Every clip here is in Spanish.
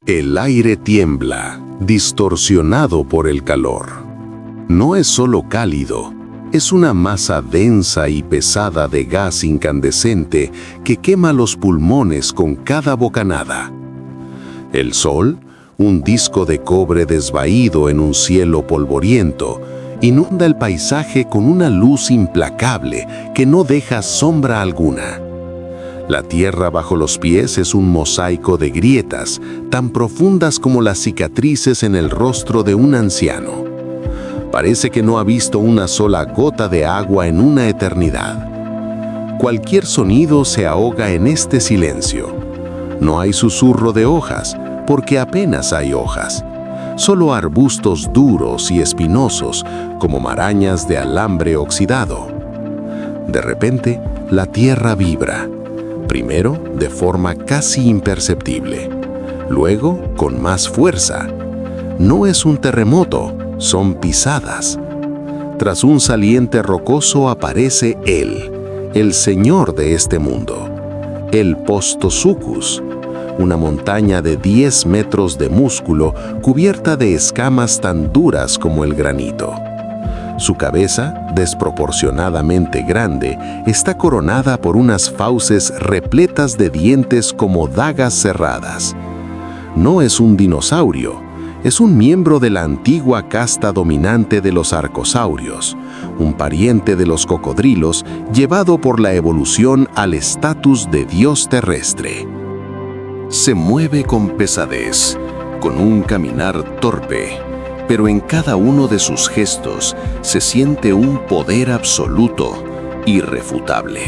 El aire tiembla, distorsionado por el calor. No es solo cálido, es una masa densa y pesada de gas incandescente que quema los pulmones con cada bocanada. El sol, un disco de cobre desvaído en un cielo polvoriento, inunda el paisaje con una luz implacable que no deja sombra alguna. La tierra bajo los pies es un mosaico de grietas tan profundas como las cicatrices en el rostro de un anciano. Parece que no ha visto una sola gota de agua en una eternidad. Cualquier sonido se ahoga en este silencio. No hay susurro de hojas, porque apenas hay hojas. Solo arbustos duros y espinosos, como marañas de alambre oxidado. De repente, la tierra vibra. Primero, de forma casi imperceptible. Luego, con más fuerza. No es un terremoto, son pisadas. Tras un saliente rocoso aparece él, el señor de este mundo, el Postosucus, una montaña de 10 metros de músculo cubierta de escamas tan duras como el granito. Su cabeza, desproporcionadamente grande, está coronada por unas fauces repletas de dientes como dagas cerradas. No es un dinosaurio, es un miembro de la antigua casta dominante de los arcosaurios, un pariente de los cocodrilos llevado por la evolución al estatus de dios terrestre. Se mueve con pesadez, con un caminar torpe, pero en cada uno de sus gestos se siente un poder absoluto, irrefutable.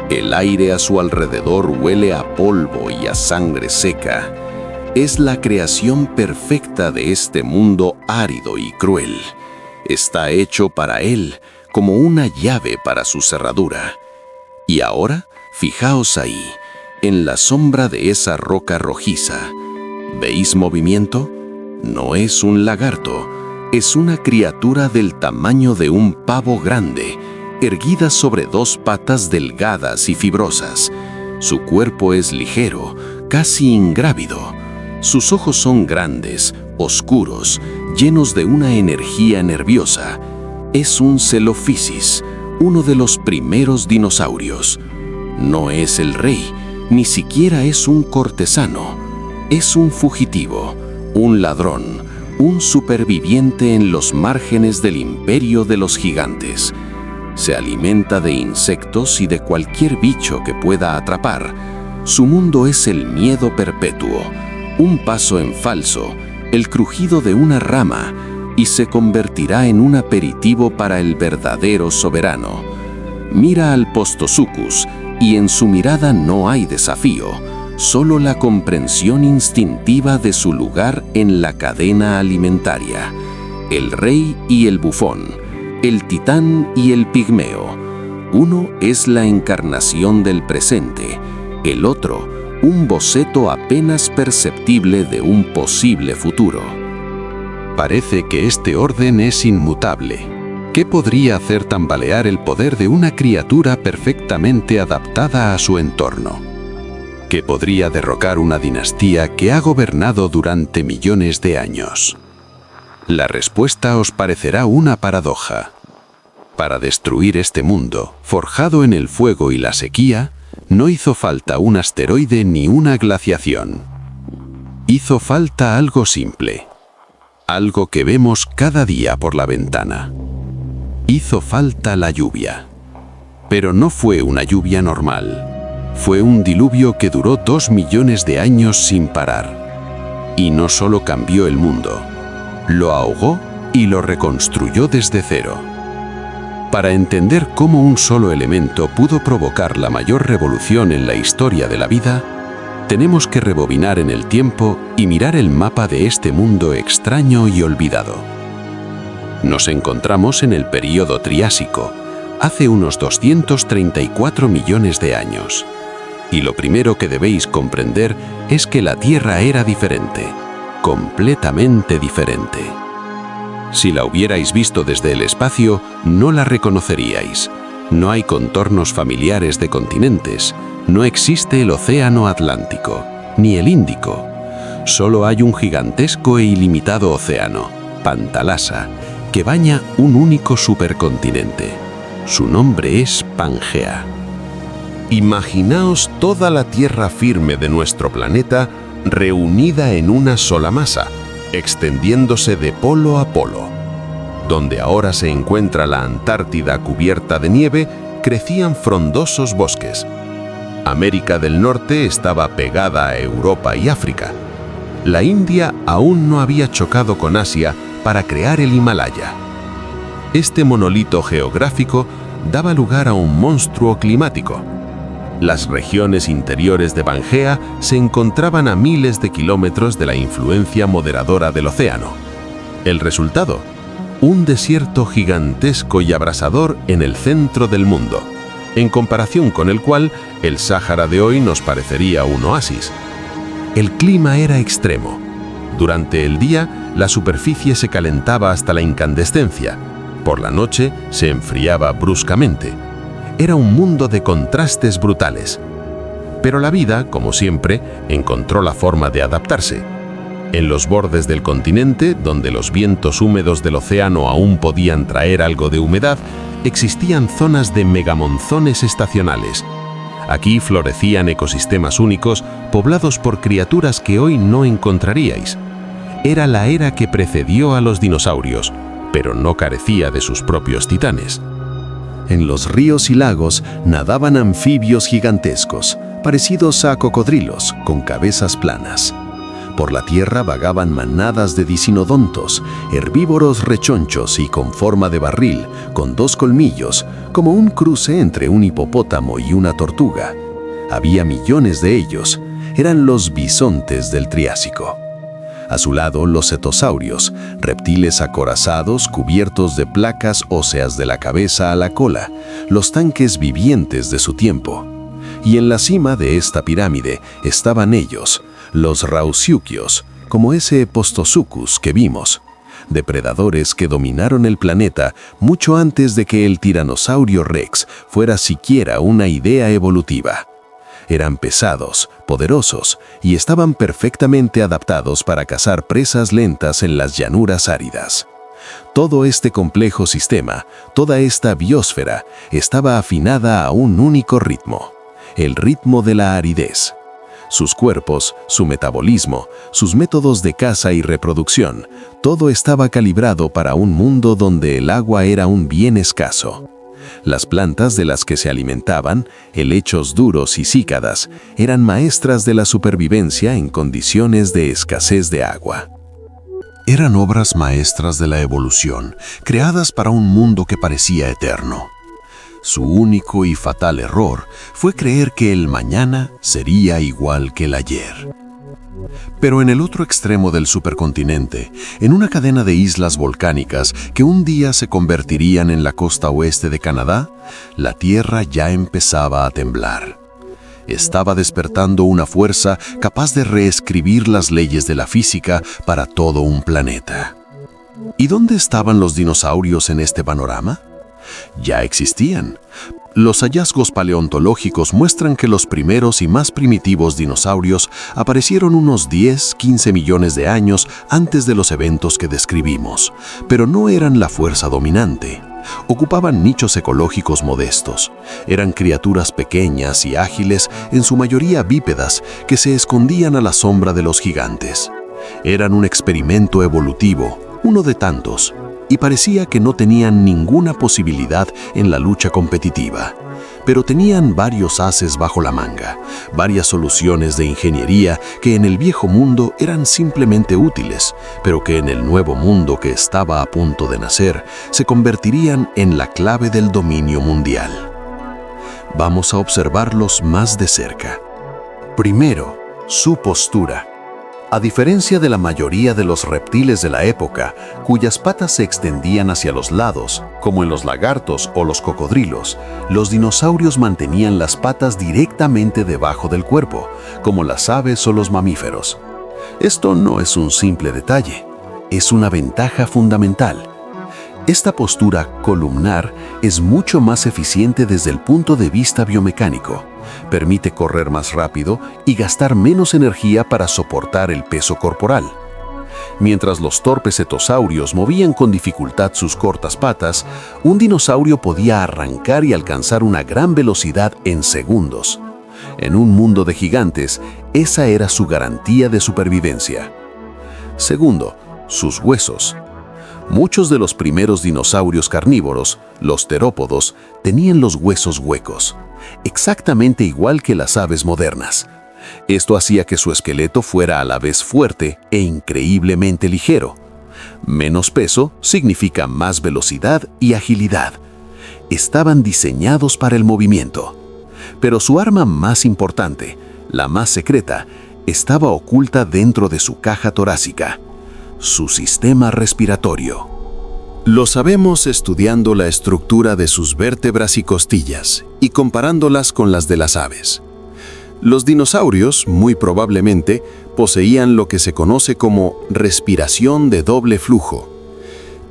El aire a su alrededor huele a polvo y a sangre seca. Es la creación perfecta de este mundo árido y cruel. Está hecho para él como una llave para su cerradura. Y ahora, fijaos ahí, en la sombra de esa roca rojiza. ¿Veis movimiento? No es un lagarto, es una criatura del tamaño de un pavo grande, erguida sobre 2 patas delgadas y fibrosas. Su cuerpo es ligero, casi ingrávido. Sus ojos son grandes, oscuros, llenos de una energía nerviosa. Es un Celophysis, uno de los primeros dinosaurios. No es el rey, ni siquiera es un cortesano. Es un fugitivo, un ladrón, un superviviente en los márgenes del imperio de los gigantes. Se alimenta de insectos y de cualquier bicho que pueda atrapar. Su mundo es el miedo perpetuo, un paso en falso, el crujido de una rama, y se convertirá en un aperitivo para el verdadero soberano. Mira al Postosucus, y en su mirada no hay desafío, solo la comprensión instintiva de su lugar en la cadena alimentaria. El rey y el bufón, el titán y el pigmeo. Uno es la encarnación del presente, el otro, un boceto apenas perceptible de un posible futuro. Parece que este orden es inmutable. ¿Qué podría hacer tambalear el poder de una criatura perfectamente adaptada a su entorno? ¿Qué podría derrocar una dinastía que ha gobernado durante millones de años? La respuesta os parecerá una paradoja. Para destruir este mundo, forjado en el fuego y la sequía, no hizo falta un asteroide ni una glaciación. Hizo falta algo simple, algo que vemos cada día por la ventana. Hizo falta la lluvia. Pero no fue una lluvia normal. Fue un diluvio que duró 2 millones de años sin parar. Y no solo cambió el mundo, lo ahogó y lo reconstruyó desde cero. Para entender cómo un solo elemento pudo provocar la mayor revolución en la historia de la vida, tenemos que rebobinar en el tiempo y mirar el mapa de este mundo extraño y olvidado. Nos encontramos en el período Triásico, hace unos 234 millones de años. Y lo primero que debéis comprender es que la Tierra era diferente, completamente diferente. Si la hubierais visto desde el espacio, no la reconoceríais. No hay contornos familiares de continentes, no existe el océano Atlántico, ni el Índico. Solo hay un gigantesco e ilimitado océano, Pantalasa, que baña un único supercontinente. Su nombre es Pangea. Imaginaos toda la tierra firme de nuestro planeta reunida en una sola masa, extendiéndose de polo a polo. Donde ahora se encuentra la Antártida cubierta de nieve, crecían frondosos bosques. América del Norte estaba pegada a Europa y África. La India aún no había chocado con Asia para crear el Himalaya. Este monolito geográfico daba lugar a un monstruo climático. Las regiones interiores de Pangea se encontraban a miles de kilómetros de la influencia moderadora del océano. El resultado: un desierto gigantesco y abrasador en el centro del mundo, en comparación con el cual el Sáhara de hoy nos parecería un oasis. El clima era extremo. Durante el día, la superficie se calentaba hasta la incandescencia. Por la noche, se enfriaba bruscamente. Era un mundo de contrastes brutales. Pero la vida, como siempre, encontró la forma de adaptarse. En los bordes del continente, donde los vientos húmedos del océano aún podían traer algo de humedad, existían zonas de megamonzones estacionales. Aquí florecían ecosistemas únicos, poblados por criaturas que hoy no encontraríais. Era la era que precedió a los dinosaurios, pero no carecía de sus propios titanes. En los ríos y lagos nadaban anfibios gigantescos, parecidos a cocodrilos, con cabezas planas. Por la tierra vagaban manadas de dicinodontos, herbívoros rechonchos y con forma de barril, con 2 colmillos, como un cruce entre un hipopótamo y una tortuga. Había millones de ellos. Eran los bisontes del Triásico. A su lado, los cetosaurios, reptiles acorazados cubiertos de placas óseas de la cabeza a la cola, los tanques vivientes de su tiempo. Y en la cima de esta pirámide estaban ellos, los rausiuquios, como ese Postosuchus que vimos, depredadores que dominaron el planeta mucho antes de que el tiranosaurio Rex fuera siquiera una idea evolutiva. Eran pesados, poderosos y estaban perfectamente adaptados para cazar presas lentas en las llanuras áridas. Todo este complejo sistema, toda esta biosfera, estaba afinada a un único ritmo: el ritmo de la aridez. Sus cuerpos, su metabolismo, sus métodos de caza y reproducción, todo estaba calibrado para un mundo donde el agua era un bien escaso. Las plantas de las que se alimentaban, helechos duros y cícadas, eran maestras de la supervivencia en condiciones de escasez de agua. Eran obras maestras de la evolución, creadas para un mundo que parecía eterno. Su único y fatal error fue creer que el mañana sería igual que el ayer. Pero en el otro extremo del supercontinente, en una cadena de islas volcánicas que un día se convertirían en la costa oeste de Canadá, la Tierra ya empezaba a temblar. Estaba despertando una fuerza capaz de reescribir las leyes de la física para todo un planeta. ¿Y dónde estaban los dinosaurios en este panorama? Ya existían. Los hallazgos paleontológicos muestran que los primeros y más primitivos dinosaurios aparecieron unos 10-15 millones de años antes de los eventos que describimos, pero no eran la fuerza dominante. Ocupaban nichos ecológicos modestos. Eran criaturas pequeñas y ágiles, en su mayoría bípedas, que se escondían a la sombra de los gigantes. Eran un experimento evolutivo, uno de tantos, y parecía que no tenían ninguna posibilidad en la lucha competitiva. Pero tenían varios ases bajo la manga, varias soluciones de ingeniería que en el viejo mundo eran simplemente útiles, pero que en el nuevo mundo que estaba a punto de nacer se convertirían en la clave del dominio mundial. Vamos a observarlos más de cerca. Primero, su postura. A diferencia de la mayoría de los reptiles de la época, cuyas patas se extendían hacia los lados, como en los lagartos o los cocodrilos, los dinosaurios mantenían las patas directamente debajo del cuerpo, como las aves o los mamíferos. Esto no es un simple detalle, es una ventaja fundamental. Esta postura columnar es mucho más eficiente desde el punto de vista biomecánico. Permite correr más rápido y gastar menos energía para soportar el peso corporal. Mientras los torpes cetosaurios movían con dificultad sus cortas patas, un dinosaurio podía arrancar y alcanzar una gran velocidad en segundos. En un mundo de gigantes, esa era su garantía de supervivencia. Segundo, sus huesos. Muchos de los primeros dinosaurios carnívoros, los terópodos, tenían los huesos huecos, exactamente igual que las aves modernas. Esto hacía que su esqueleto fuera a la vez fuerte e increíblemente ligero. Menos peso significa más velocidad y agilidad. Estaban diseñados para el movimiento. Pero su arma más importante, la más secreta, estaba oculta dentro de su caja torácica: su sistema respiratorio. Lo sabemos estudiando la estructura de sus vértebras y costillas y comparándolas con las de las aves. Los dinosaurios, muy probablemente, poseían lo que se conoce como respiración de doble flujo.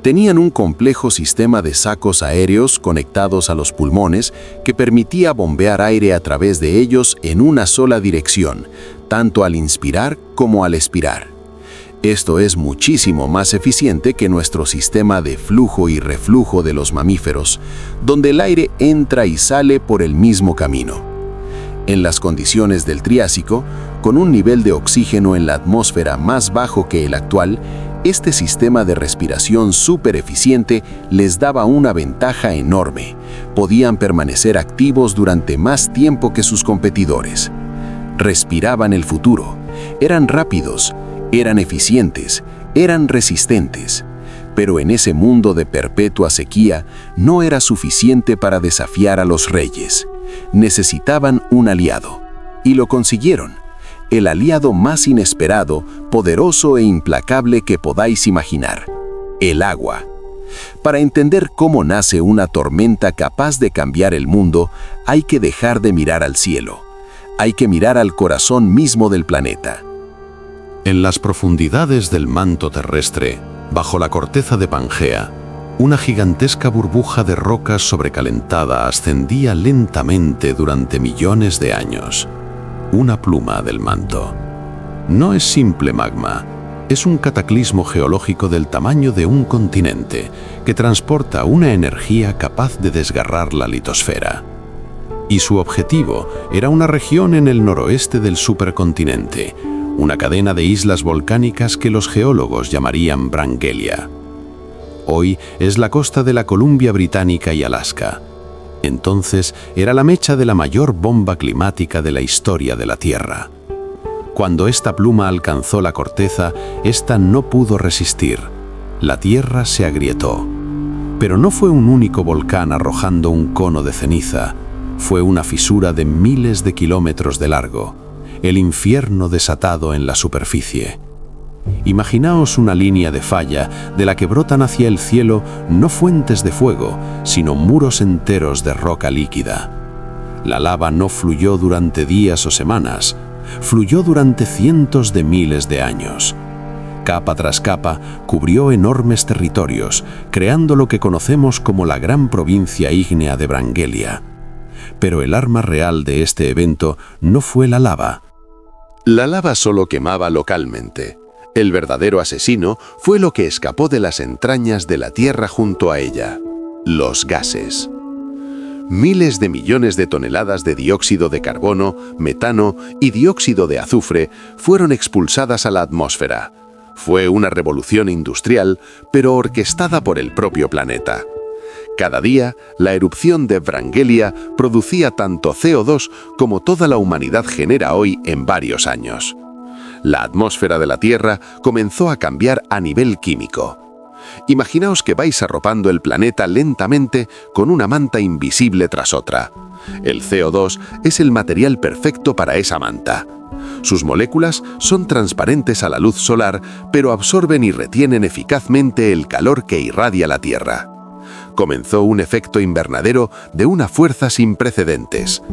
Tenían un complejo sistema de sacos aéreos conectados a los pulmones que permitía bombear aire a través de ellos en una sola dirección, tanto al inspirar como al expirar. Esto es muchísimo más eficiente que nuestro sistema de flujo y reflujo de los mamíferos, donde el aire entra y sale por el mismo camino. En las condiciones del Triásico, con un nivel de oxígeno en la atmósfera más bajo que el actual, este sistema de respiración súper eficiente les daba una ventaja enorme. Podían permanecer activos durante más tiempo que sus competidores. Respiraban el futuro. Eran rápidos, eran eficientes, eran resistentes. Pero en ese mundo de perpetua sequía no era suficiente para desafiar a los reyes. Necesitaban un aliado, y lo consiguieron. El aliado más inesperado, poderoso e implacable que podáis imaginar: el agua. Para entender cómo nace una tormenta capaz de cambiar el mundo, hay que dejar de mirar al cielo. Hay que mirar al corazón mismo del planeta. En las profundidades del manto terrestre, bajo la corteza de Pangea, una gigantesca burbuja de roca sobrecalentada ascendía lentamente durante millones de años. Una pluma del manto. No es simple magma, es un cataclismo geológico del tamaño de un continente que transporta una energía capaz de desgarrar la litosfera. Y su objetivo era una región en el noroeste del supercontinente, una cadena de islas volcánicas que los geólogos llamarían Brangelia. Hoy es la costa de la Columbia Británica y Alaska. Entonces era la mecha de la mayor bomba climática de la historia de la Tierra. Cuando esta pluma alcanzó la corteza, esta no pudo resistir. La Tierra se agrietó. Pero no fue un único volcán arrojando un cono de ceniza. Fue una fisura de miles de kilómetros de largo, el infierno desatado en la superficie. Imaginaos una línea de falla de la que brotan hacia el cielo no fuentes de fuego, sino muros enteros de roca líquida. La lava no fluyó durante días o semanas, fluyó durante cientos de miles de años. Capa tras capa cubrió enormes territorios, creando lo que conocemos como la gran provincia ígnea de Brangelia. Pero el arma real de este evento no fue la lava. La lava solo quemaba localmente. El verdadero asesino fue lo que escapó de las entrañas de la Tierra junto a ella: los gases. Miles de millones de toneladas de dióxido de carbono, metano y dióxido de azufre fueron expulsadas a la atmósfera. Fue una revolución industrial, pero orquestada por el propio planeta. Cada día, la erupción de Brangelia producía tanto CO2 como toda la humanidad genera hoy en varios años. La atmósfera de la Tierra comenzó a cambiar a nivel químico. Imaginaos que vais arropando el planeta lentamente con una manta invisible tras otra. El CO2 es el material perfecto para esa manta. Sus moléculas son transparentes a la luz solar, pero absorben y retienen eficazmente el calor que irradia la Tierra. Comenzó un efecto invernadero de una fuerza sin precedentes.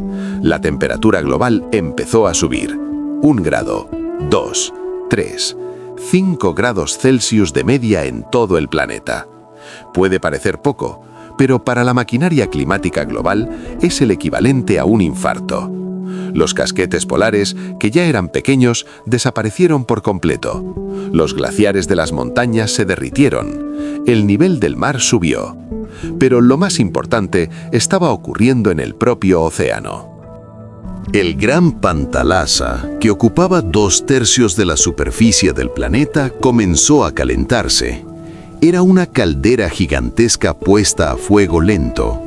La temperatura global empezó a subir. 1 grado, 2, 3, 5 grados Celsius de media en todo el planeta. Puede parecer poco, pero para la maquinaria climática global es el equivalente a un infarto. Los casquetes polares, que ya eran pequeños, desaparecieron por completo. Los glaciares de las montañas se derritieron. El nivel del mar subió. Pero lo más importante estaba ocurriendo en el propio océano. El gran Pantalasa, que ocupaba 2/3 de la superficie del planeta, comenzó a calentarse. Era una caldera gigantesca puesta a fuego lento.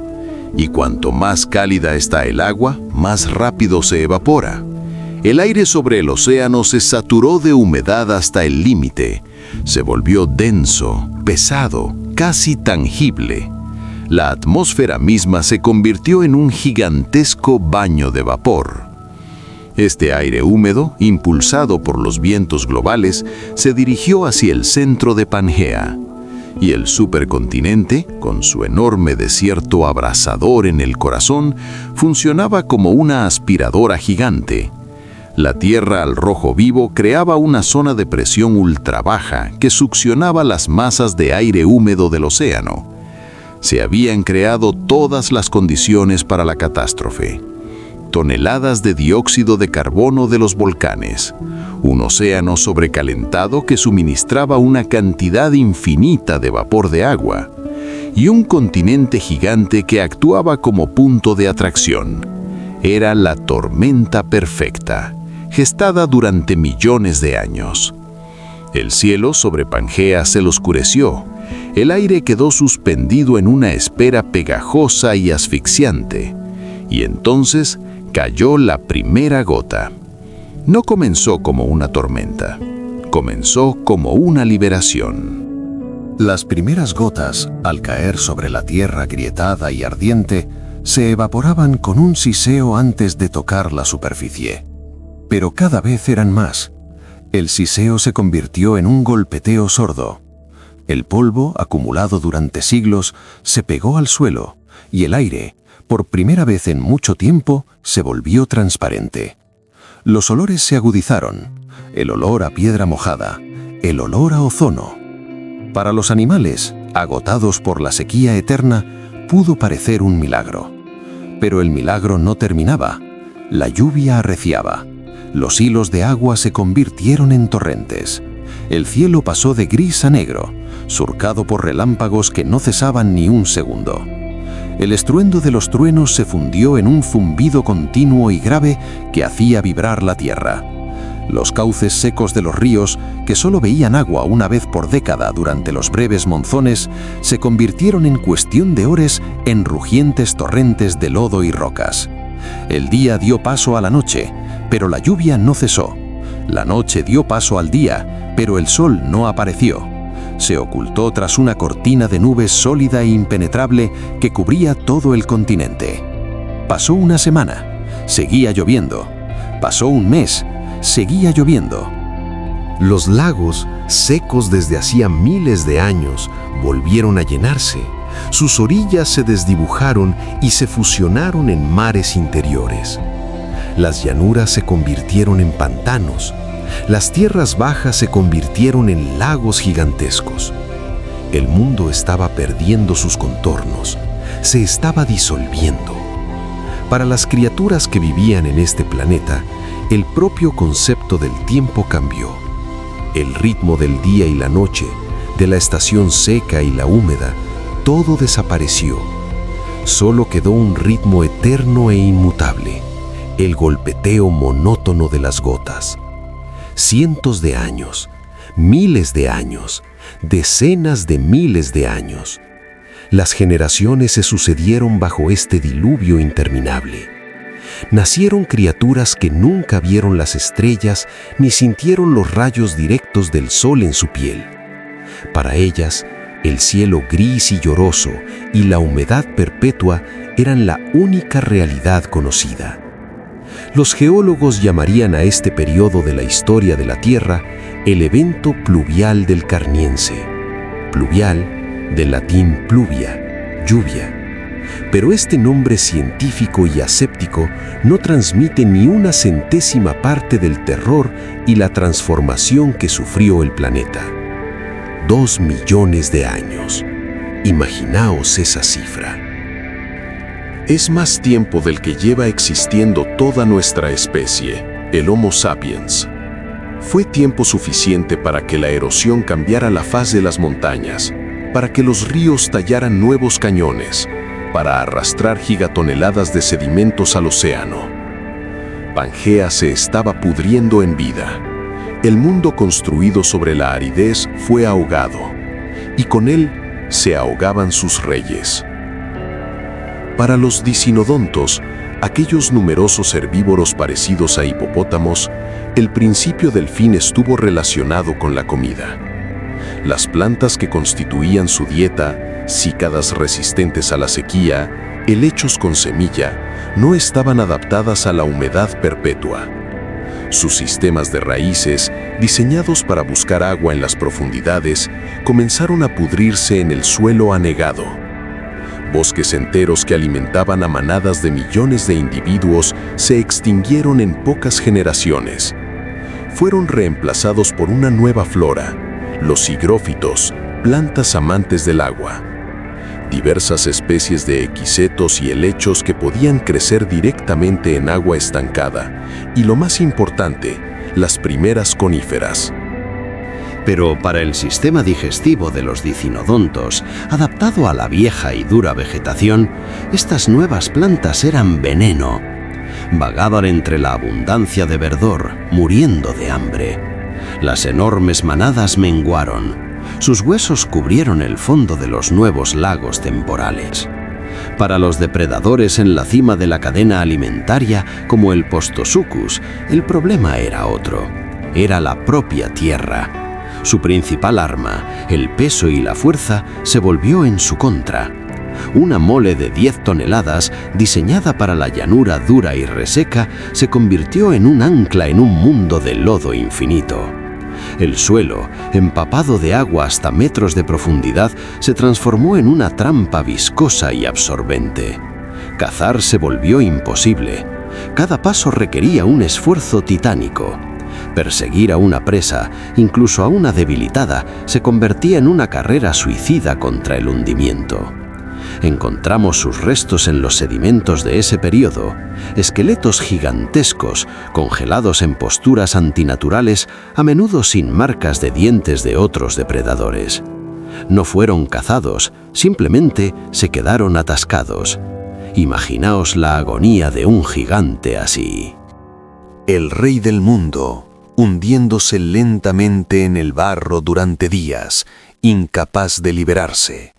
Y cuanto más cálida está el agua, más rápido se evapora. El aire sobre el océano se saturó de humedad hasta el límite. Se volvió denso, pesado, casi tangible. La atmósfera misma se convirtió en un gigantesco baño de vapor. Este aire húmedo, impulsado por los vientos globales, se dirigió hacia el centro de Pangea. Y el supercontinente, con su enorme desierto abrasador en el corazón, funcionaba como una aspiradora gigante. La Tierra al rojo vivo creaba una zona de presión ultra baja que succionaba las masas de aire húmedo del océano. Se habían creado todas las condiciones para la catástrofe. Toneladas de dióxido de carbono de los volcanes, un océano sobrecalentado que suministraba una cantidad infinita de vapor de agua, y un continente gigante que actuaba como punto de atracción. Era la tormenta perfecta, gestada durante millones de años. El cielo sobre Pangea se oscureció. El aire quedó suspendido en una espera pegajosa y asfixiante. Y entonces cayó la primera gota. No comenzó como una tormenta, comenzó como una liberación. Las primeras gotas, al caer sobre la tierra agrietada y ardiente, se evaporaban con un siseo antes de tocar la superficie. Pero cada vez eran más. El siseo se convirtió en un golpeteo sordo. El polvo, acumulado durante siglos, se pegó al suelo, y el aire, por primera vez en mucho tiempo, se volvió transparente. Los olores se agudizaron, el olor a piedra mojada, el olor a ozono. Para los animales, agotados por la sequía eterna, pudo parecer un milagro. Pero el milagro no terminaba. La lluvia arreciaba. Los hilos de agua se convirtieron en torrentes. El cielo pasó de gris a negro, surcado por relámpagos que no cesaban ni un segundo. El estruendo de los truenos se fundió en un zumbido continuo y grave que hacía vibrar la tierra. Los cauces secos de los ríos, que solo veían agua una vez por década durante los breves monzones, se convirtieron en cuestión de horas en rugientes torrentes de lodo y rocas. El día dio paso a la noche, pero la lluvia no cesó. La noche dio paso al día, pero el sol no apareció. Se ocultó tras una cortina de nubes sólida e impenetrable que cubría todo el continente. Pasó una semana, seguía lloviendo. Pasó un mes, seguía lloviendo. Los lagos, secos desde hacía miles de años, volvieron a llenarse. Sus orillas se desdibujaron y se fusionaron en mares interiores. Las llanuras se convirtieron en pantanos. Las tierras bajas se convirtieron en lagos gigantescos. El mundo estaba perdiendo sus contornos, se estaba disolviendo. Para las criaturas que vivían en este planeta, el propio concepto del tiempo cambió. El ritmo del día y la noche, de la estación seca y la húmeda, todo desapareció. Solo quedó un ritmo eterno e inmutable, el golpeteo monótono de las gotas. Cientos de años, miles de años, decenas de miles de años. Las generaciones se sucedieron bajo este diluvio interminable. Nacieron criaturas que nunca vieron las estrellas ni sintieron los rayos directos del sol en su piel. Para ellas, el cielo gris y lloroso y la humedad perpetua eran la única realidad conocida. Los geólogos llamarían a este periodo de la historia de la Tierra el evento pluvial del Carniense. Pluvial, del latín pluvia, lluvia. Pero este nombre científico y aséptico no transmite ni una centésima parte del terror y la transformación que sufrió el planeta. 2 millones de años. Imaginaos esa cifra. Es más tiempo del que lleva existiendo toda nuestra especie, el Homo sapiens. Fue tiempo suficiente para que la erosión cambiara la faz de las montañas, para que los ríos tallaran nuevos cañones, para arrastrar gigatoneladas de sedimentos al océano. Pangea se estaba pudriendo en vida. El mundo construido sobre la aridez fue ahogado, y con él se ahogaban sus reyes. Para los dicinodontos, aquellos numerosos herbívoros parecidos a hipopótamos, el principio del fin estuvo relacionado con la comida. Las plantas que constituían su dieta, cícadas resistentes a la sequía, helechos con semilla, no estaban adaptadas a la humedad perpetua. Sus sistemas de raíces, diseñados para buscar agua en las profundidades, comenzaron a pudrirse en el suelo anegado. Bosques enteros que alimentaban a manadas de millones de individuos se extinguieron en pocas generaciones. Fueron reemplazados por una nueva flora, los higrófitos, plantas amantes del agua. Diversas especies de equisetos y helechos que podían crecer directamente en agua estancada, y lo más importante, las primeras coníferas. Pero para el sistema digestivo de los dicinodontos, adaptado a la vieja y dura vegetación, estas nuevas plantas eran veneno. Vagaban entre la abundancia de verdor, muriendo de hambre. Las enormes manadas menguaron. Sus huesos cubrieron el fondo de los nuevos lagos temporales. Para los depredadores en la cima de la cadena alimentaria, como el Postosuchus, el problema era otro. Era la propia tierra. Su principal arma, el peso y la fuerza, se volvió en su contra. Una mole de 10 toneladas, diseñada para la llanura dura y reseca, se convirtió en un ancla en un mundo de lodo infinito. El suelo, empapado de agua hasta metros de profundidad, se transformó en una trampa viscosa y absorbente. Cazar se volvió imposible. Cada paso requería un esfuerzo titánico. Perseguir a una presa, incluso a una debilitada, se convertía en una carrera suicida contra el hundimiento. Encontramos sus restos en los sedimentos de ese periodo, esqueletos gigantescos, congelados en posturas antinaturales, a menudo sin marcas de dientes de otros depredadores. No fueron cazados, simplemente se quedaron atascados. Imaginaos la agonía de un gigante así. El rey del mundo, hundiéndose lentamente en el barro durante días, incapaz de liberarse.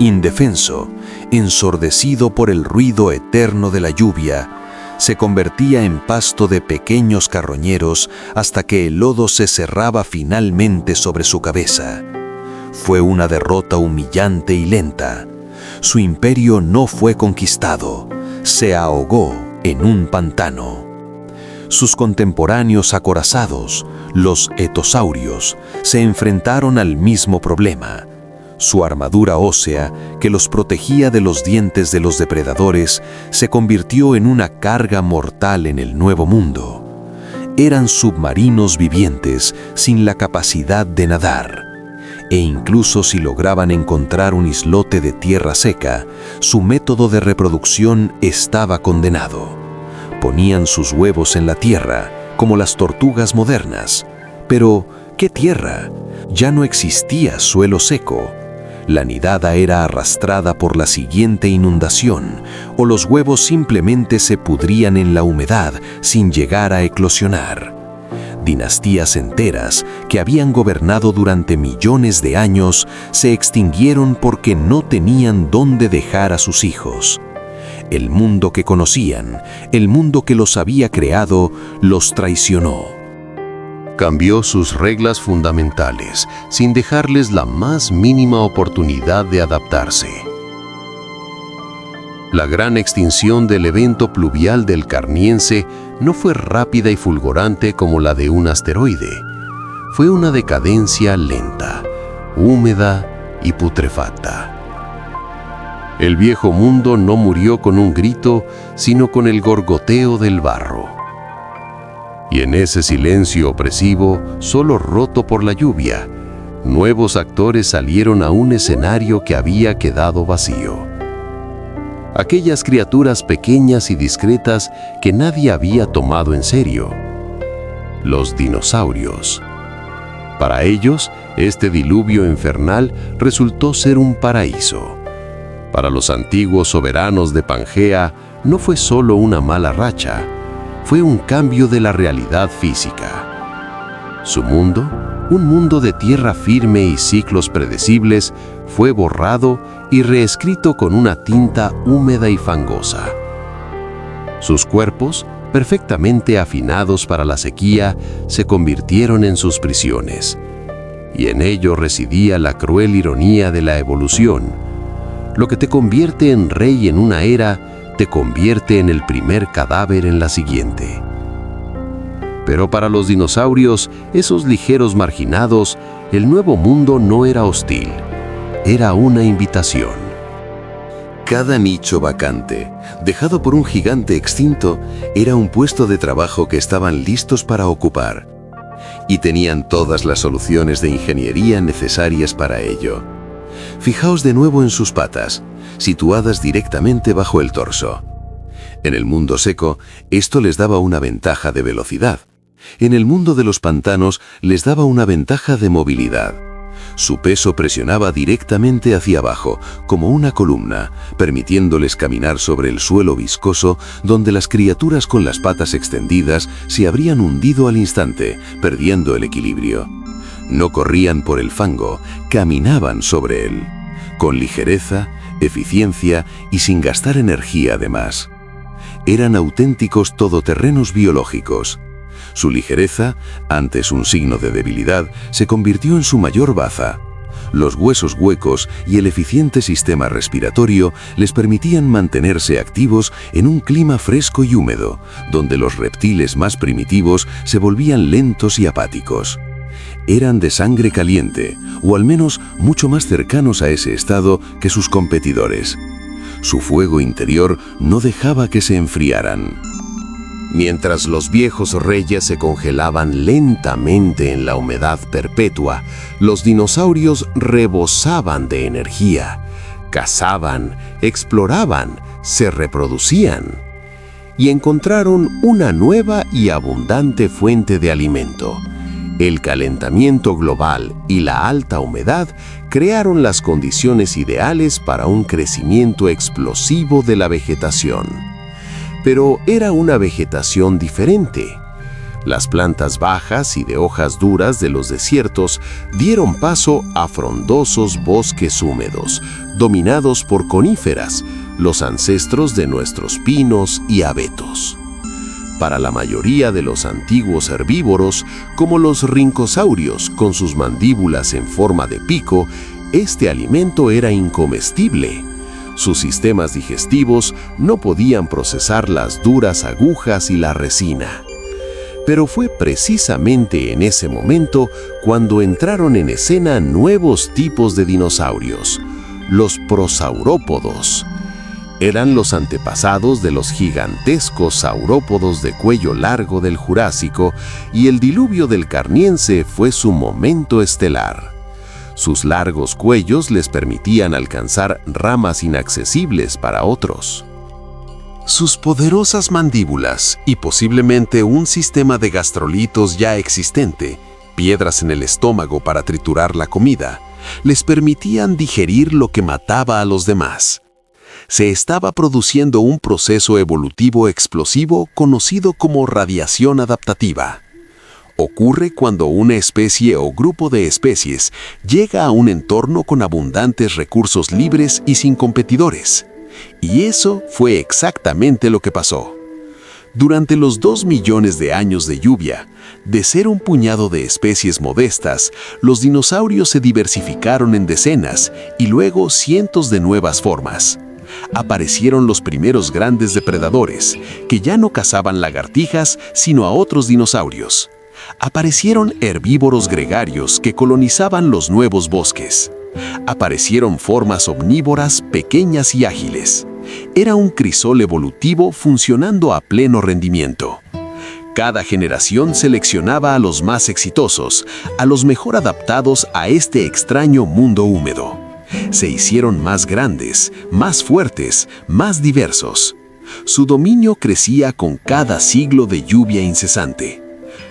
Indefenso, ensordecido por el ruido eterno de la lluvia, se convertía en pasto de pequeños carroñeros hasta que el lodo se cerraba finalmente sobre su cabeza. Fue una derrota humillante y lenta. Su imperio no fue conquistado, se ahogó en un pantano. Sus contemporáneos acorazados, los etosaurios, se enfrentaron al mismo problema. Su armadura ósea, que los protegía de los dientes de los depredadores, se convirtió en una carga mortal en el Nuevo Mundo. Eran submarinos vivientes sin la capacidad de nadar. E incluso si lograban encontrar un islote de tierra seca, su método de reproducción estaba condenado. Ponían sus huevos en la tierra, como las tortugas modernas. Pero, ¿qué tierra? Ya no existía suelo seco. La nidada era arrastrada por la siguiente inundación, o los huevos simplemente se pudrían en la humedad sin llegar a eclosionar. Dinastías enteras, que habían gobernado durante millones de años, se extinguieron porque no tenían dónde dejar a sus hijos. El mundo que conocían, el mundo que los había creado, los traicionó. Cambió sus reglas fundamentales, sin dejarles la más mínima oportunidad de adaptarse. La gran extinción del evento pluvial del Carniense no fue rápida y fulgurante como la de un asteroide. Fue una decadencia lenta, húmeda y putrefacta. El viejo mundo no murió con un grito, sino con el gorgoteo del barro. Y en ese silencio opresivo, solo roto por la lluvia, nuevos actores salieron a un escenario que había quedado vacío. Aquellas criaturas pequeñas y discretas que nadie había tomado en serio. Los dinosaurios. Para ellos, este diluvio infernal resultó ser un paraíso. Para los antiguos soberanos de Pangea, no fue solo una mala racha, fue un cambio de la realidad física. Su mundo, un mundo de tierra firme y ciclos predecibles, fue borrado y reescrito con una tinta húmeda y fangosa. Sus cuerpos, perfectamente afinados para la sequía, se convirtieron en sus prisiones. Y en ello residía la cruel ironía de la evolución. Lo que te convierte en rey en una era, te convierte en el primer cadáver en la siguiente. Pero para los dinosaurios, esos ligeros marginados, el nuevo mundo no era hostil, era una invitación. Cada nicho vacante, dejado por un gigante extinto, era un puesto de trabajo que estaban listos para ocupar. Y tenían todas las soluciones de ingeniería necesarias para ello. Fijaos de nuevo en sus patas, situadas directamente bajo el torso. En el mundo seco, esto les daba una ventaja de velocidad. En el mundo de los pantanos, les daba una ventaja de movilidad. Su peso presionaba directamente hacia abajo, como una columna, permitiéndoles caminar sobre el suelo viscoso, donde las criaturas con las patas extendidas se habrían hundido al instante, perdiendo el equilibrio. No corrían por el fango, caminaban sobre él, con ligereza, eficiencia y sin gastar energía además. Eran auténticos todoterrenos biológicos. Su ligereza, antes un signo de debilidad, se convirtió en su mayor baza. Los huesos huecos y el eficiente sistema respiratorio les permitían mantenerse activos en un clima fresco y húmedo, donde los reptiles más primitivos se volvían lentos y apáticos. Eran de sangre caliente, o al menos mucho más cercanos a ese estado que sus competidores. Su fuego interior no dejaba que se enfriaran. Mientras los viejos reyes se congelaban lentamente en la humedad perpetua, los dinosaurios rebosaban de energía, cazaban, exploraban, se reproducían y encontraron una nueva y abundante fuente de alimento. El calentamiento global y la alta humedad crearon las condiciones ideales para un crecimiento explosivo de la vegetación. Pero era una vegetación diferente. Las plantas bajas y de hojas duras de los desiertos dieron paso a frondosos bosques húmedos, dominados por coníferas, los ancestros de nuestros pinos y abetos. Para la mayoría de los antiguos herbívoros, como los rincosaurios con sus mandíbulas en forma de pico, este alimento era incomestible. Sus sistemas digestivos no podían procesar las duras agujas y la resina. Pero fue precisamente en ese momento cuando entraron en escena nuevos tipos de dinosaurios, los prosaurópodos. Eran los antepasados de los gigantescos saurópodos de cuello largo del Jurásico, y el diluvio del Carniense fue su momento estelar. Sus largos cuellos les permitían alcanzar ramas inaccesibles para otros. Sus poderosas mandíbulas y posiblemente un sistema de gastrolitos ya existente, piedras en el estómago para triturar la comida, les permitían digerir lo que mataba a los demás. Se estaba produciendo un proceso evolutivo explosivo conocido como radiación adaptativa. Ocurre cuando una especie o grupo de especies llega a un entorno con abundantes recursos libres y sin competidores. Y eso fue exactamente lo que pasó. Durante los 2 millones de años de lluvia, de ser un puñado de especies modestas, los dinosaurios se diversificaron en decenas y luego cientos de nuevas formas. Aparecieron los primeros grandes depredadores, que ya no cazaban lagartijas, sino a otros dinosaurios. Aparecieron herbívoros gregarios que colonizaban los nuevos bosques. Aparecieron formas omnívoras pequeñas y ágiles. Era un crisol evolutivo funcionando a pleno rendimiento. Cada generación seleccionaba a los más exitosos, a los mejor adaptados a este extraño mundo húmedo. Se hicieron más grandes, más fuertes, más diversos. Su dominio crecía con cada siglo de lluvia incesante.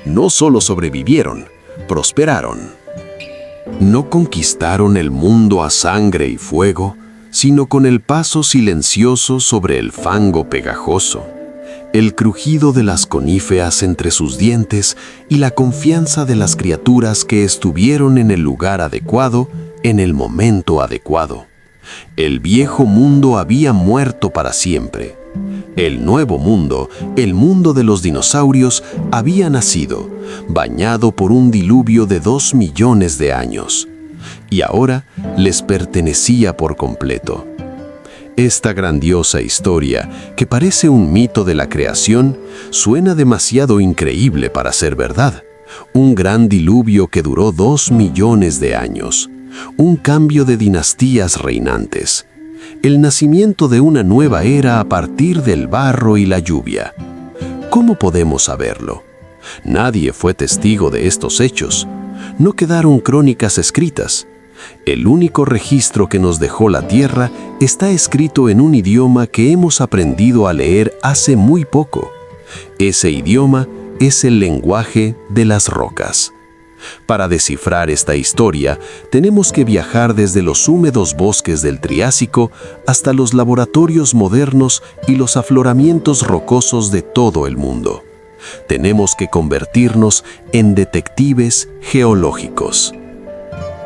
No solo sobrevivieron, prosperaron. No conquistaron el mundo a sangre y fuego, sino con el paso silencioso sobre el fango pegajoso, el crujido de las coníferas entre sus dientes y la confianza de las criaturas que estuvieron en el lugar adecuado, en el momento adecuado. El viejo mundo había muerto para siempre. El nuevo mundo, el mundo de los dinosaurios, había nacido, bañado por un diluvio de 2 millones de años. Y ahora les pertenecía por completo. Esta grandiosa historia, que parece un mito de la creación, suena demasiado increíble para ser verdad. Un gran diluvio que duró 2 millones de años. Un cambio de dinastías reinantes. El nacimiento de una nueva era a partir del barro y la lluvia. ¿Cómo podemos saberlo? Nadie fue testigo de estos hechos. No quedaron crónicas escritas. El único registro que nos dejó la Tierra está escrito en un idioma que hemos aprendido a leer hace muy poco. Ese idioma es el lenguaje de las rocas. Para descifrar esta historia, tenemos que viajar desde los húmedos bosques del Triásico hasta los laboratorios modernos y los afloramientos rocosos de todo el mundo. Tenemos que convertirnos en detectives geológicos.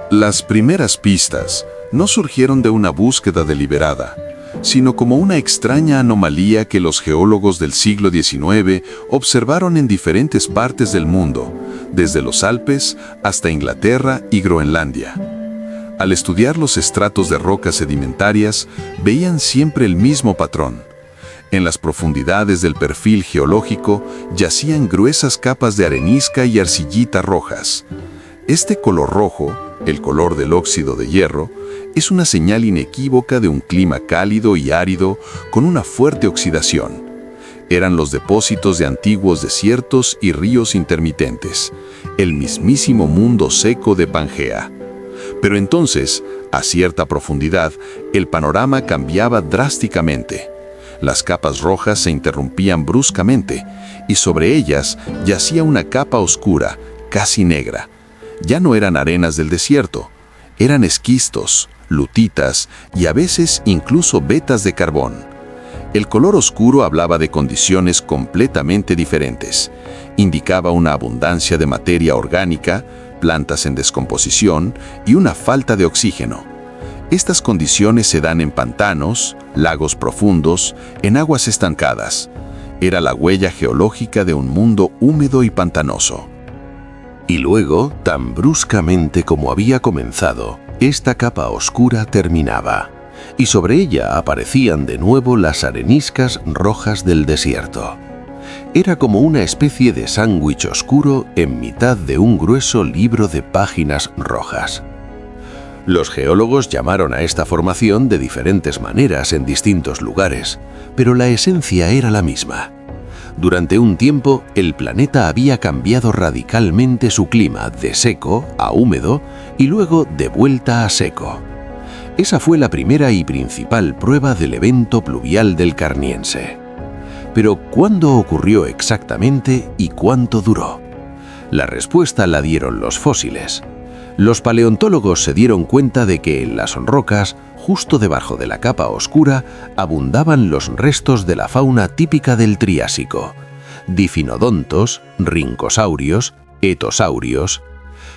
Las primeras pistas no surgieron de una búsqueda deliberada, sino como una extraña anomalía que los geólogos del siglo XIX observaron en diferentes partes del mundo, desde los Alpes hasta Inglaterra y Groenlandia. Al estudiar los estratos de rocas sedimentarias, veían siempre el mismo patrón. En las profundidades del perfil geológico yacían gruesas capas de arenisca y arcillita rojas. Este color rojo, el color del óxido de hierro, es una señal inequívoca de un clima cálido y árido con una fuerte oxidación. Eran los depósitos de antiguos desiertos y ríos intermitentes, el mismísimo mundo seco de Pangea. Pero entonces, a cierta profundidad, el panorama cambiaba drásticamente. Las capas rojas se interrumpían bruscamente y sobre ellas yacía una capa oscura, casi negra. Ya no eran arenas del desierto, eran esquistos, lutitas y a veces incluso vetas de carbón. El color oscuro hablaba de condiciones completamente diferentes. Indicaba una abundancia de materia orgánica, plantas en descomposición y una falta de oxígeno. Estas condiciones se dan en pantanos, lagos profundos, en aguas estancadas. Era la huella geológica de un mundo húmedo y pantanoso. Y luego, tan bruscamente como había comenzado, esta capa oscura terminaba, y sobre ella aparecían de nuevo las areniscas rojas del desierto. Era como una especie de sándwich oscuro en mitad de un grueso libro de páginas rojas. Los geólogos llamaron a esta formación de diferentes maneras en distintos lugares, pero la esencia era la misma. Durante un tiempo, el planeta había cambiado radicalmente su clima de seco a húmedo y luego de vuelta a seco. Esa fue la primera y principal prueba del evento pluvial del Carniense. Pero ¿cuándo ocurrió exactamente y cuánto duró? La respuesta la dieron los fósiles. Los paleontólogos se dieron cuenta de que en las rocas, justo debajo de la capa oscura, abundaban los restos de la fauna típica del Triásico: difinodontos, rincosaurios, etosaurios.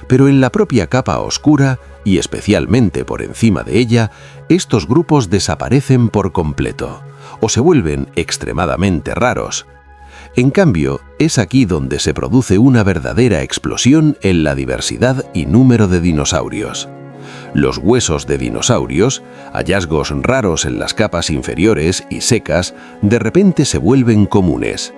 Pero en la propia capa oscura, y especialmente por encima de ella, estos grupos desaparecen por completo, o se vuelven extremadamente raros. En cambio, es aquí donde se produce una verdadera explosión en la diversidad y número de dinosaurios. Los huesos de dinosaurios, hallazgos raros en las capas inferiores y secas, de repente se vuelven comunes.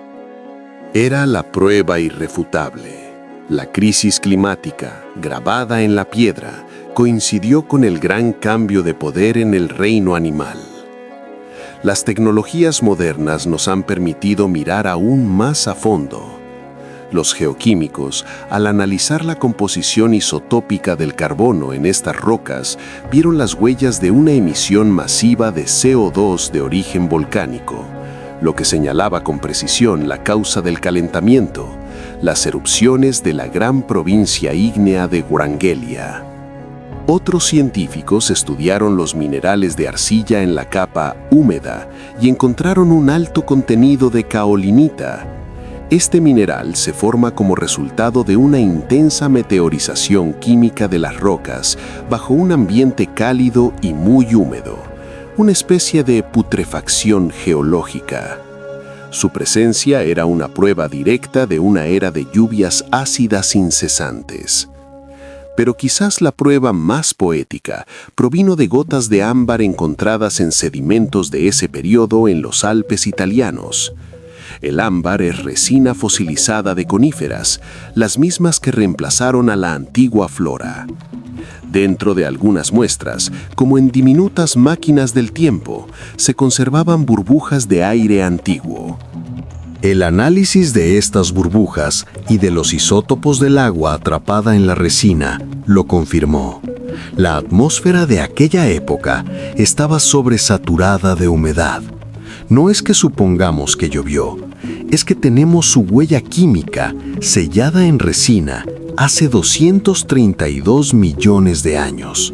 Era la prueba irrefutable. La crisis climática, grabada en la piedra, coincidió con el gran cambio de poder en el reino animal. Las tecnologías modernas nos han permitido mirar aún más a fondo. Los geoquímicos, al analizar la composición isotópica del carbono en estas rocas, vieron las huellas de una emisión masiva de CO2 de origen volcánico, lo que señalaba con precisión la causa del calentamiento, las erupciones de la gran provincia ígnea de Wrangélia. Otros científicos estudiaron los minerales de arcilla en la capa húmeda y encontraron un alto contenido de kaolinita. Este mineral se forma como resultado de una intensa meteorización química de las rocas bajo un ambiente cálido y muy húmedo, una especie de putrefacción geológica. Su presencia era una prueba directa de una era de lluvias ácidas incesantes. Pero quizás la prueba más poética provino de gotas de ámbar encontradas en sedimentos de ese periodo en los Alpes italianos. El ámbar es resina fosilizada de coníferas, las mismas que reemplazaron a la antigua flora. Dentro de algunas muestras, como en diminutas máquinas del tiempo, se conservaban burbujas de aire antiguo. El análisis de estas burbujas y de los isótopos del agua atrapada en la resina lo confirmó. La atmósfera de aquella época estaba sobresaturada de humedad. No es que supongamos que llovió, es que tenemos su huella química sellada en resina hace 232 millones de años.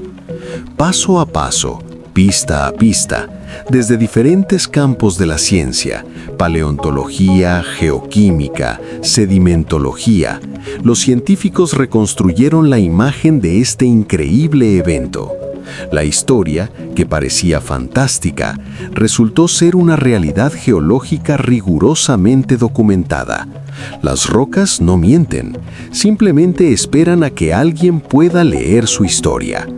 Paso a paso, pista a pista, desde diferentes campos de la ciencia, paleontología, geoquímica, sedimentología, los científicos reconstruyeron la imagen de este increíble evento. La historia, que parecía fantástica, resultó ser una realidad geológica rigurosamente documentada. Las rocas no mienten, simplemente esperan a que alguien pueda leer su historia.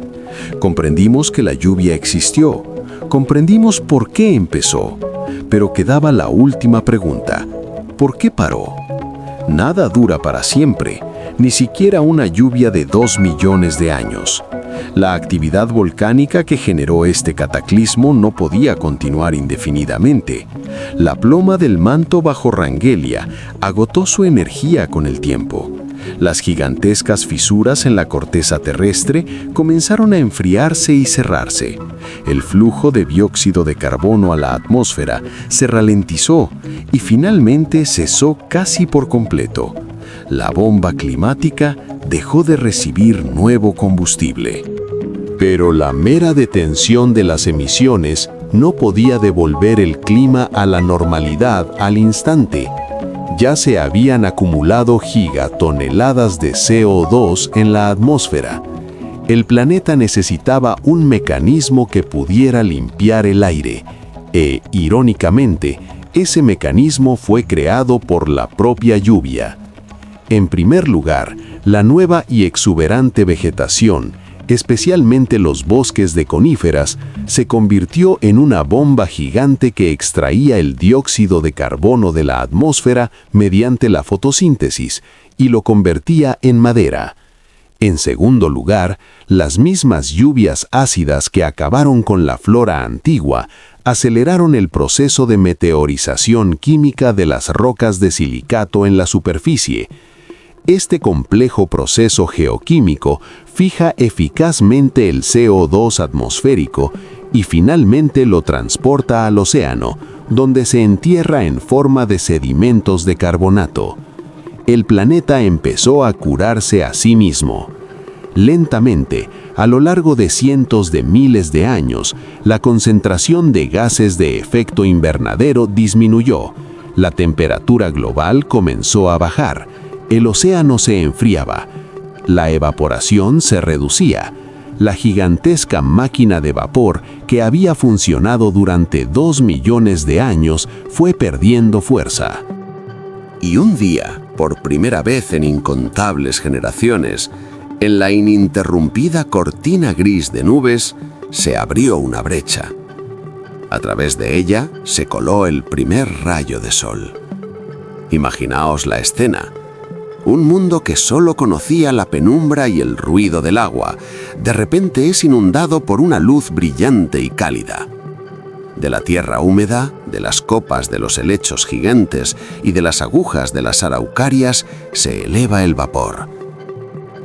Comprendimos que la lluvia existió, comprendimos por qué empezó, pero quedaba la última pregunta: ¿por qué paró? Nada dura para siempre, ni siquiera una lluvia de 2 millones de años. La actividad volcánica que generó este cataclismo no podía continuar indefinidamente. La ploma del manto bajo Wrangélia agotó su energía con el tiempo. Las gigantescas fisuras en la corteza terrestre comenzaron a enfriarse y cerrarse. El flujo de dióxido de carbono a la atmósfera se ralentizó y finalmente cesó casi por completo. La bomba climática dejó de recibir nuevo combustible. Pero la mera detención de las emisiones no podía devolver el clima a la normalidad al instante. Ya se habían acumulado gigatoneladas de CO2 en la atmósfera. El planeta necesitaba un mecanismo que pudiera limpiar el aire, irónicamente, ese mecanismo fue creado por la propia lluvia. En primer lugar, la nueva y exuberante vegetación, especialmente los bosques de coníferas, se convirtió en una bomba gigante que extraía el dióxido de carbono de la atmósfera mediante la fotosíntesis y lo convertía en madera. En segundo lugar, las mismas lluvias ácidas que acabaron con la flora antigua aceleraron el proceso de meteorización química de las rocas de silicato en la superficie. Este complejo proceso geoquímico fija eficazmente el CO2 atmosférico y finalmente lo transporta al océano, donde se entierra en forma de sedimentos de carbonato. El planeta empezó a curarse a sí mismo. Lentamente, a lo largo de cientos de miles de años, la concentración de gases de efecto invernadero disminuyó, la temperatura global comenzó a bajar, el océano se enfriaba, la evaporación se reducía, la gigantesca máquina de vapor que había funcionado durante 2 millones de años fue perdiendo fuerza. Y un día, por primera vez en incontables generaciones, en la ininterrumpida cortina gris de nubes, se abrió una brecha. A través de ella se coló el primer rayo de sol. Imaginaos la escena. Un mundo que solo conocía la penumbra y el ruido del agua, de repente es inundado por una luz brillante y cálida. De la tierra húmeda, de las copas de los helechos gigantes y de las agujas de las araucarias se eleva el vapor.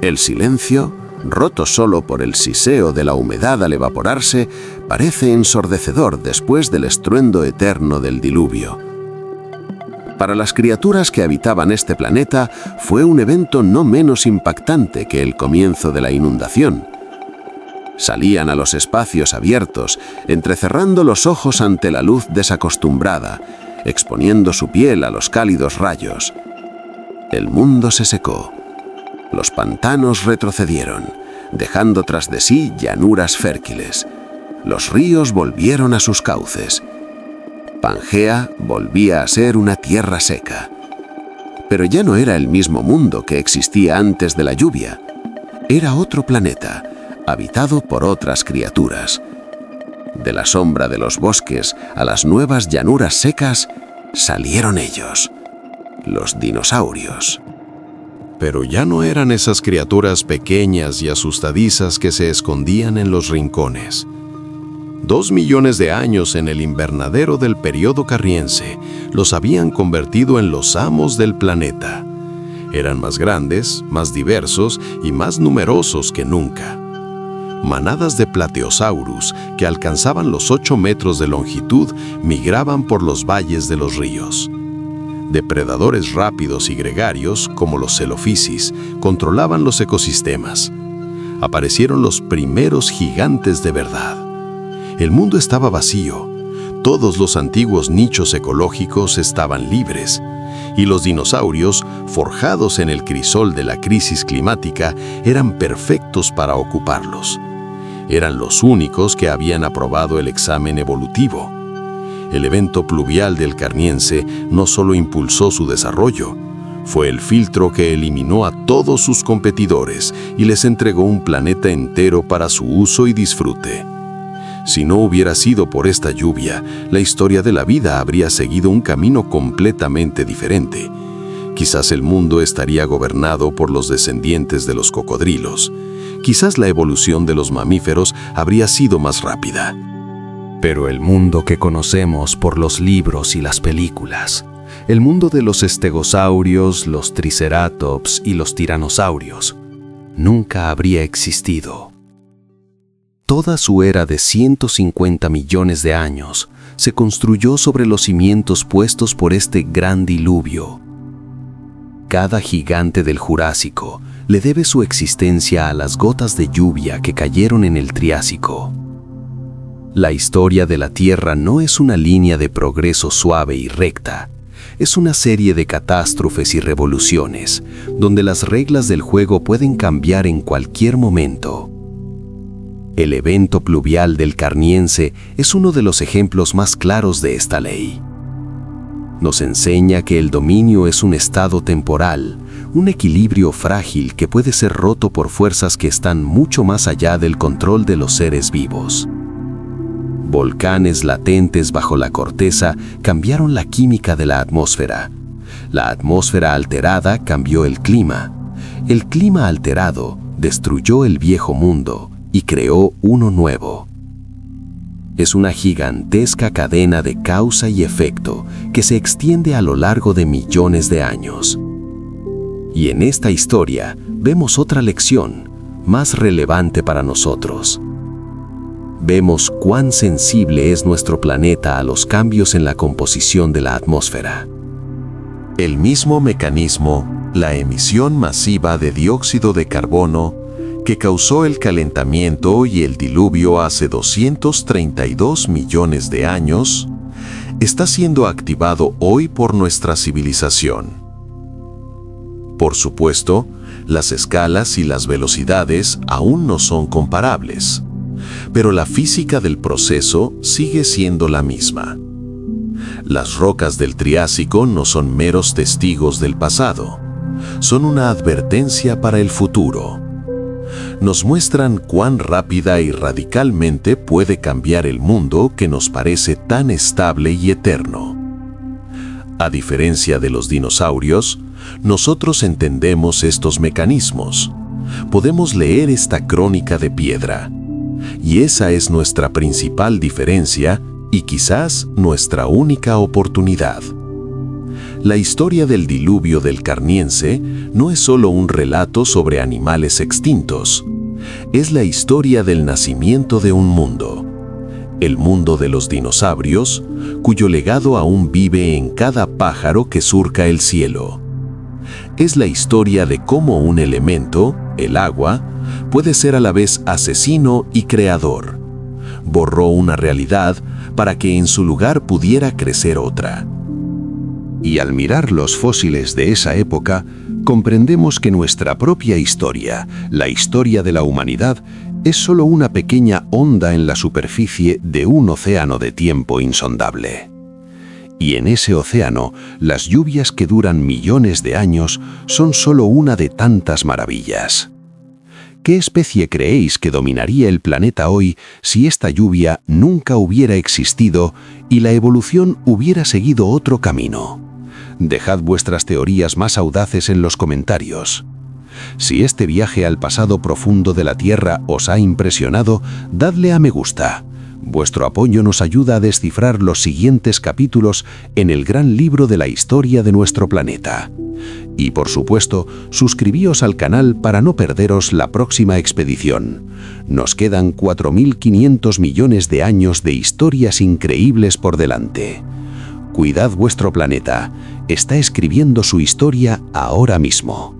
El silencio, roto solo por el siseo de la humedad al evaporarse, parece ensordecedor después del estruendo eterno del diluvio. Para las criaturas que habitaban este planeta fue un evento no menos impactante que el comienzo de la inundación. Salían a los espacios abiertos, entrecerrando los ojos ante la luz desacostumbrada, exponiendo su piel a los cálidos rayos. El mundo se secó. Los pantanos retrocedieron, dejando tras de sí llanuras fértiles. Los ríos volvieron a sus cauces. Pangea volvía a ser una tierra seca. Pero ya no era el mismo mundo que existía antes de la lluvia. Era otro planeta, habitado por otras criaturas. De la sombra de los bosques a las nuevas llanuras secas salieron ellos, los dinosaurios. Pero ya no eran esas criaturas pequeñas y asustadizas que se escondían en los rincones. 2 millones de años en el invernadero del período Carriense los habían convertido en los amos del planeta. Eran más grandes, más diversos y más numerosos que nunca. Manadas de Plateosaurus, que alcanzaban los 8 metros de longitud, migraban por los valles de los ríos. Depredadores rápidos y gregarios, como los Celophysis, controlaban los ecosistemas. Aparecieron los primeros gigantes de verdad. El mundo estaba vacío. Todos los antiguos nichos ecológicos estaban libres. Y los dinosaurios, forjados en el crisol de la crisis climática, eran perfectos para ocuparlos. Eran los únicos que habían aprobado el examen evolutivo. El evento pluvial del Carniense no solo impulsó su desarrollo, fue el filtro que eliminó a todos sus competidores y les entregó un planeta entero para su uso y disfrute. Si no hubiera sido por esta lluvia, la historia de la vida habría seguido un camino completamente diferente. Quizás el mundo estaría gobernado por los descendientes de los cocodrilos. Quizás la evolución de los mamíferos habría sido más rápida. Pero el mundo que conocemos por los libros y las películas, el mundo de los estegosaurios, los triceratops y los tiranosaurios, nunca habría existido. Toda su era de 150 millones de años se construyó sobre los cimientos puestos por este gran diluvio. Cada gigante del Jurásico le debe su existencia a las gotas de lluvia que cayeron en el Triásico. La historia de la Tierra no es una línea de progreso suave y recta, es una serie de catástrofes y revoluciones, donde las reglas del juego pueden cambiar en cualquier momento. El evento pluvial del Carniense es uno de los ejemplos más claros de esta ley. Nos enseña que el dominio es un estado temporal, un equilibrio frágil que puede ser roto por fuerzas que están mucho más allá del control de los seres vivos. Volcanes latentes bajo la corteza cambiaron la química de la atmósfera. La atmósfera alterada cambió el clima. El clima alterado destruyó el viejo mundo y creó uno nuevo. Es una gigantesca cadena de causa y efecto que se extiende a lo largo de millones de años. Y en esta historia vemos otra lección, más relevante para nosotros. Vemos cuán sensible es nuestro planeta a los cambios en la composición de la atmósfera. El mismo mecanismo, la emisión masiva de dióxido de carbono, que causó el calentamiento y el diluvio hace 232 millones de años, está siendo activado hoy por nuestra civilización. Por supuesto, las escalas y las velocidades aún no son comparables, pero la física del proceso sigue siendo la misma. Las rocas del Triásico no son meros testigos del pasado, son una advertencia para el futuro. Nos muestran cuán rápida y radicalmente puede cambiar el mundo que nos parece tan estable y eterno. A diferencia de los dinosaurios, nosotros entendemos estos mecanismos. Podemos leer esta crónica de piedra. Y esa es nuestra principal diferencia y quizás nuestra única oportunidad. La historia del diluvio del Carniense no es solo un relato sobre animales extintos, es la historia del nacimiento de un mundo, el mundo de los dinosaurios, cuyo legado aún vive en cada pájaro que surca el cielo. Es la historia de cómo un elemento, el agua, puede ser a la vez asesino y creador. Borró una realidad para que en su lugar pudiera crecer otra. Y al mirar los fósiles de esa época, comprendemos que nuestra propia historia, la historia de la humanidad, es solo una pequeña onda en la superficie de un océano de tiempo insondable. Y en ese océano, las lluvias que duran millones de años son solo una de tantas maravillas. ¿Qué especie creéis que dominaría el planeta hoy si esta lluvia nunca hubiera existido y la evolución hubiera seguido otro camino? Dejad vuestras teorías más audaces en los comentarios. Si este viaje al pasado profundo de la Tierra os ha impresionado, dadle a me gusta. Vuestro apoyo nos ayuda a descifrar los siguientes capítulos en el gran libro de la historia de nuestro planeta. Y por supuesto, suscribíos al canal para no perderos la próxima expedición. Nos quedan 4.500 millones de años de historias increíbles por delante. Cuidad vuestro planeta, está escribiendo su historia ahora mismo.